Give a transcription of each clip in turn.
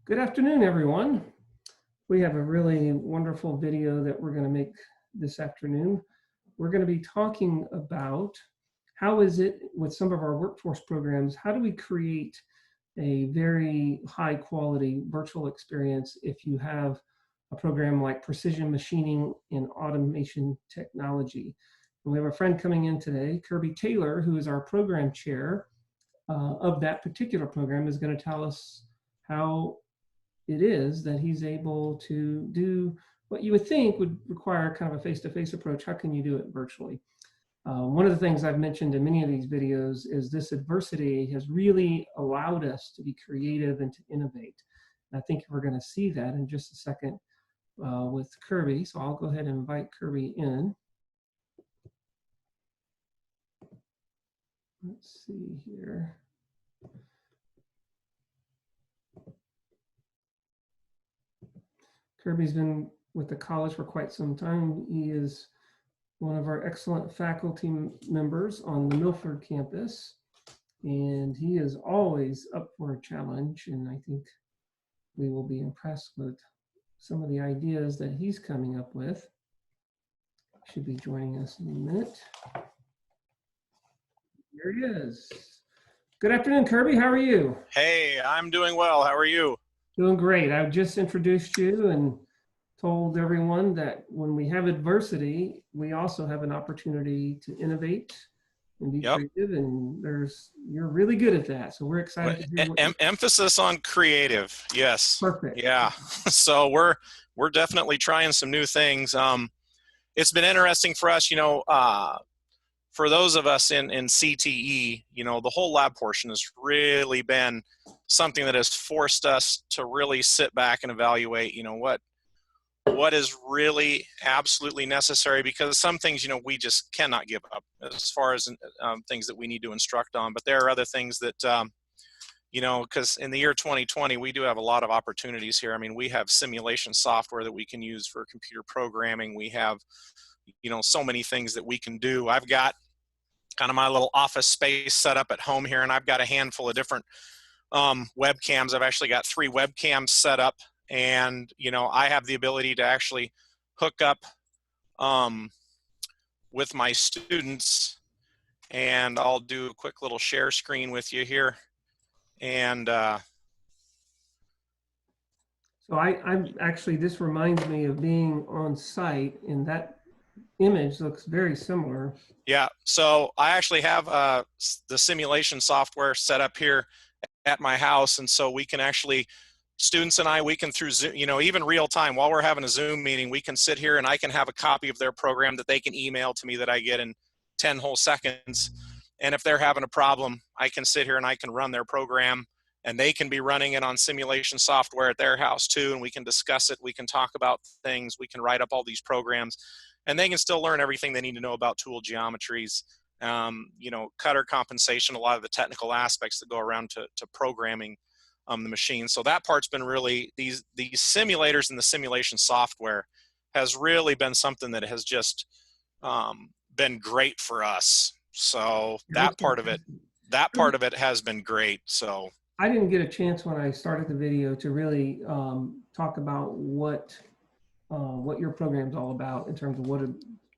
Good afternoon, everyone. We have a really wonderful video that we're going to make this afternoon. We're going to be talking about how is it with some of our workforce programs, how do we create a very high quality virtual experience if you have a program like precision machining and automation technology. And we have a friend coming in today, Kirby Taylor, who is our program chair of that particular program, is going to tell us how it is that he's able to do what you would think would require kind of a face-to-face approach. How can you do it virtually? One of the things I've mentioned in many of these videos is this adversity has really allowed us to be creative and to innovate. And I think we're going to see that in just a second with Kirby. So I'll go ahead and invite Kirby in. Let's see here. Kirby's been with the college for quite some time. He is one of our excellent faculty members on the Milford campus, and he is always up for a challenge, and I think we will be impressed with some of the ideas that he's coming up with. Should be joining us in a minute. There he is. Good afternoon, Kirby. How are you? Hey, I'm doing well. How are you? Doing great. I've just introduced you and told everyone that when we have adversity, we also have an opportunity to innovate and be creative, and you're really good at that. So we're excited to hear what emphasis on creative. Yes. Perfect. Yeah. So we're definitely trying some new things. It's been interesting for us, for those of us in CTE, the whole lab portion has really been something that has forced us to really sit back and evaluate, what is really absolutely necessary, because some things, we just cannot give up as far as things that we need to instruct on. But there are other things that, because in the year 2020, we do have a lot of opportunities here. I mean, we have simulation software that we can use for computer programming. We have, so many things that we can do. I've got kind of my little office space set up at home here, and I've got a handful of different webcams. I've actually got 3 webcams set up, and I have the ability to actually hook up with my students, and I'll do a quick little share screen with you here. And so I'm actually, this reminds me of being on site, and that image looks very similar. Yeah, so I actually have the simulation software set up here at my house, and so we can actually, students and I, we can through Zoom, even real time, while we're having a Zoom meeting, we can sit here and I can have a copy of their program that they can email to me that I get in 10 whole seconds. And if they're having a problem, I can sit here and I can run their program, and they can be running it on simulation software at their house too, and we can discuss it, we can talk about things, we can write up all these programs, and they can still learn everything they need to know about tool geometries, cutter compensation, a lot of the technical aspects that go around to programming the machine. So that part's been really, these simulators and the simulation software has really been something that has just been great for us. So that part of it has been great. So I didn't get a chance when I started the video to really talk about what your program's all about in terms of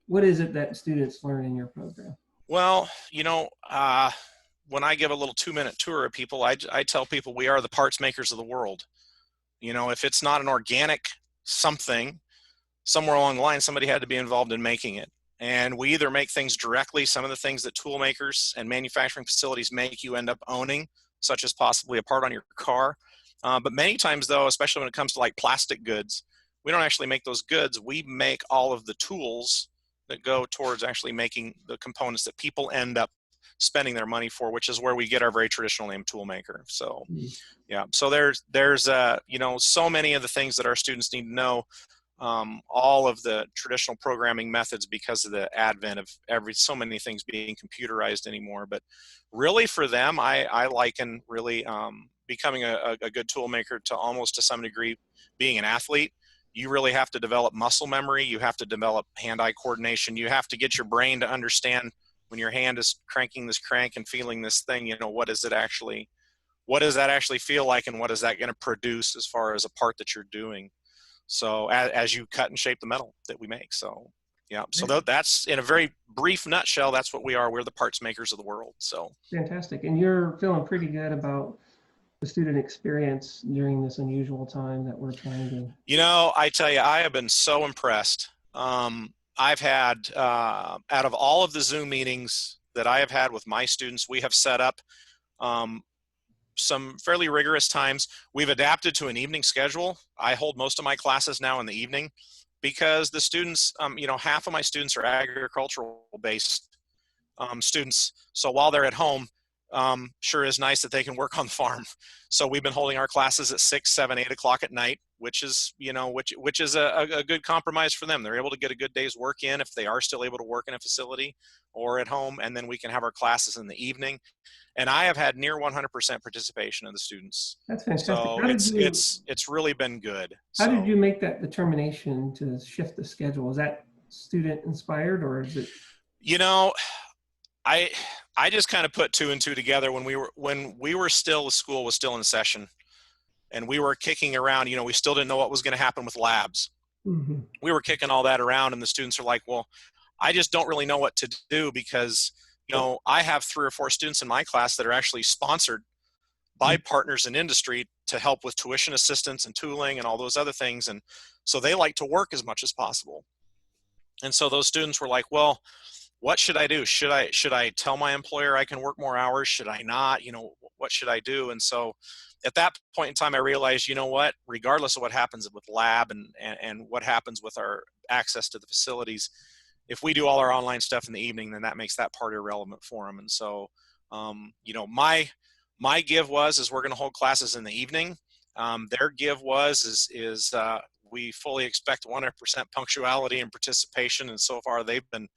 what is it that students learn in your program. Well, when I give a little 2-minute tour of people, I tell people we are the parts makers of the world. If it's not an organic something, somewhere along the line, somebody had to be involved in making it. And we either make things directly, some of the things that tool makers and manufacturing facilities make, you end up owning, such as possibly a part on your car. But many times though, especially when it comes to like plastic goods, we don't actually make those goods. We make all of the tools that go towards actually making the components that people end up spending their money for, which is where we get our very traditional name tool maker. So yeah, so there's so many of the things that our students need to know, all of the traditional programming methods, because of the advent of so many things being computerized anymore. But really for them, I liken really becoming a good tool maker to almost to some degree being an athlete. You really have to develop muscle memory. You have to develop hand-eye coordination. You have to get your brain to understand when your hand is cranking this crank and feeling this thing, what is it actually what does that actually feel like, and what is that going to produce as far as a part that you're doing? So as you cut and shape the metal that we make. So yeah, so that's in a very brief nutshell, that's what we are. We're the parts makers of the world. So Fantastic. And you're feeling pretty good about the student experience during this unusual time that we're trying to. You know, I tell you, I have been so impressed. I've had, out of all of the Zoom meetings that I have had with my students, we have set up some fairly rigorous times. We've adapted to an evening schedule. I hold most of my classes now in the evening because the students, you know, half of my students are agricultural based students. So while they're at home, sure is nice that they can work on the farm. So we've been holding our classes at 6, 7, 8 o'clock at night, which is, you know, which is a good compromise for them. They're able to get a good day's work in if they are still able to work in a facility or at home, and then we can have our classes in the evening. And I have had near 100% participation of the students. That's fantastic. So it's really been good. How did you make that determination to shift the schedule? Is that student inspired, or is it? You know, I just kind of put 2 and 2 together when we were still, the school was still in session and we were kicking around, you know, we still didn't know what was going to happen with labs. Mm-hmm. We were kicking all that around, and the students are like, well, I just don't really know what to do because, you know, I have 3 or 4 students in my class that are actually sponsored by partners in industry to help with tuition assistance and tooling and all those other things. And so they like to work as much as possible. And so those students were like, well, what should I do? Should I tell my employer I can work more hours? Should I not? You know, what should I do? And so at that point in time, I realized, you know what, regardless of what happens with lab and what happens with our access to the facilities, if we do all our online stuff in the evening, then that makes that part irrelevant for them. And so, you know, my give is we're going to hold classes in the evening. Their give is we fully expect 100% punctuality and participation. And so far they've been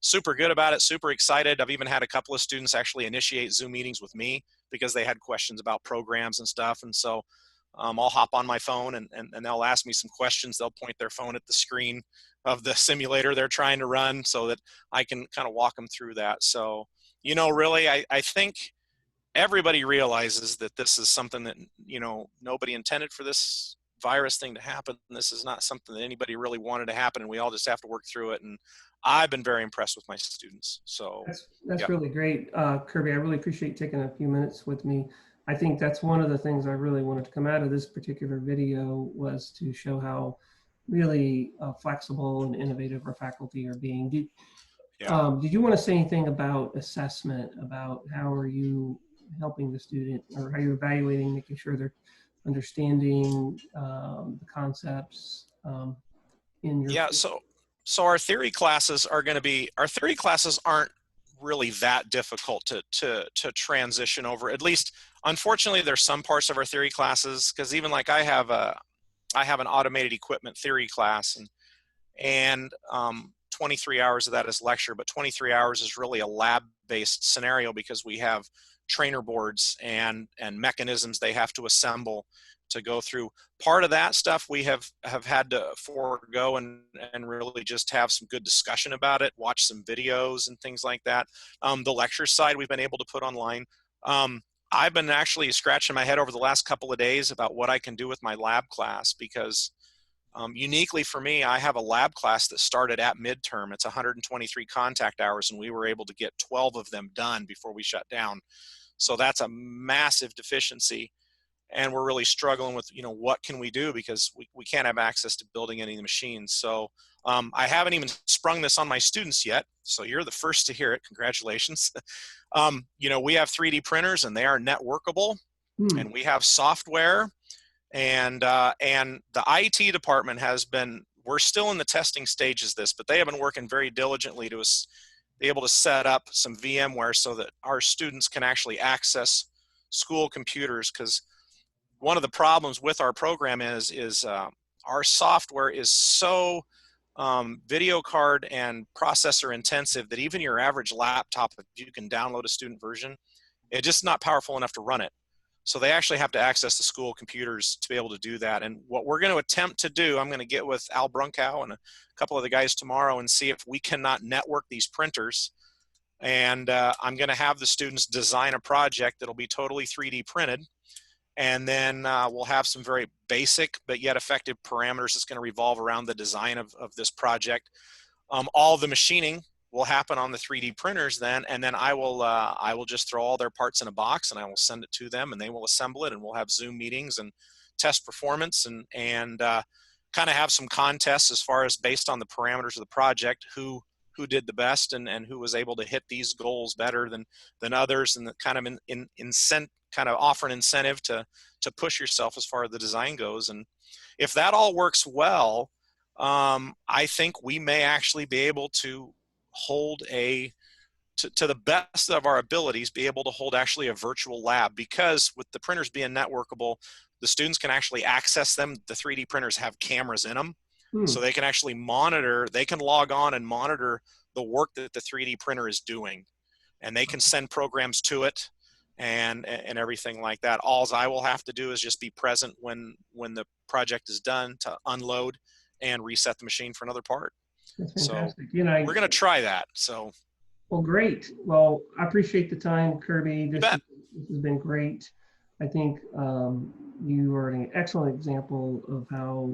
super good about it, super excited. I've even had a couple of students actually initiate Zoom meetings with me because they had questions about programs and stuff. And so I'll hop on my phone and they'll ask me some questions. They'll point their phone at the screen of the simulator they're trying to run so that I can kind of walk them through that. So, you know, really, I think everybody realizes that this is something that, you know, nobody intended for this virus thing to happen. This is not something that anybody really wanted to happen, and we all just have to work through it. And I've been very impressed with my students. So that's really great. Kirby, I really appreciate taking a few minutes with me. I think that's one of the things I really wanted to come out of this particular video was to show how really flexible and innovative our faculty are being. Did you want to say anything about assessment, about how are you helping the student, or how you're evaluating, making sure they're understanding the concepts in your? So our theory classes are going to be, our theory classes aren't really that difficult to transition over. At least, unfortunately, there's some parts of our theory classes, because even like I have an automated equipment theory class, and 23 hours of that is lecture, but 23 hours is really a lab-based scenario because we have trainer boards and mechanisms they have to assemble to go through. Part of that stuff we have had to forego and really just have some good discussion about it, watch some videos and things like that. The lecture side we've been able to put online. I've been actually scratching my head over the last couple of days about what I can do with my lab class, because uniquely for me, I have a lab class that started at midterm. It's 123 contact hours, and we were able to get 12 of them done before we shut down. So that's a massive deficiency. And we're really struggling with, you know, what can we do, because we can't have access to building any of the machines. So I haven't even sprung this on my students yet. So you're the first to hear it. Congratulations. You know, we have 3D printers and they are networkable, and we have software, and the IT department has been, we're still in the testing stages of this, but they have been working very diligently to be able to set up some VMware so that our students can actually access school computers. Because one of the problems with our program is our software is so video card and processor intensive that even your average laptop, if you can download a student version, it's just not powerful enough to run it. So they actually have to access the school computers to be able to do that. And what we're going to attempt to do, I'm going to get with Al Brunkow and a couple of the guys tomorrow and see if we cannot network these printers And I'm going to have the students design a project that'll be totally 3D printed. And then we'll have some very basic but yet effective parameters that's going to revolve around the design of this project. All the machining will happen on the 3D printers then, and then I will just throw all their parts in a box and I will send it to them and they will assemble it, and we'll have Zoom meetings and test performance and kind of have some contests as far as based on the parameters of the project, who did the best and who was able to hit these goals better than others, and kind of kind of offer an incentive to push yourself as far as the design goes. And if that all works well, I think we may actually be able to hold to the best of our abilities, be able to hold actually a virtual lab, because with the printers being networkable, the students can actually access them. The 3D printers have cameras in them, so they can actually monitor, they can log on and monitor the work that the 3D printer is doing, and they can send programs to it and everything like that. All I will have to do is just be present when the project is done to unload and reset the machine for another part. That's So fantastic. we're going to try that. So. Well, great. Well, I appreciate the time, Kirby. This has been great. I think you are an excellent example of how,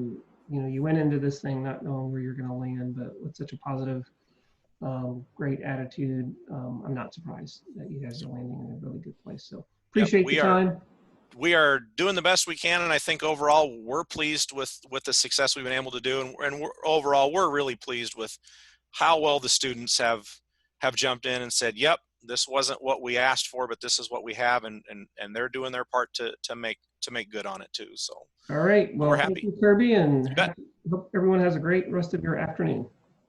you went into this thing not knowing where you're going to land, but with such a positive, great attitude. I'm not surprised that you guys are landing in a really good place. So appreciate the time. We are doing the best we can, and I think overall we're pleased with the success we've been able to do, and overall we're really pleased with how well the students have jumped in and said, yep, this wasn't what we asked for, but this is what we have, and they're doing their part to make good on it too. So all right, well, we're happy. Thank you, Kirby, and hope everyone has a great rest of your afternoon.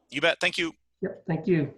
You bet. Thank you. Yep, thank you.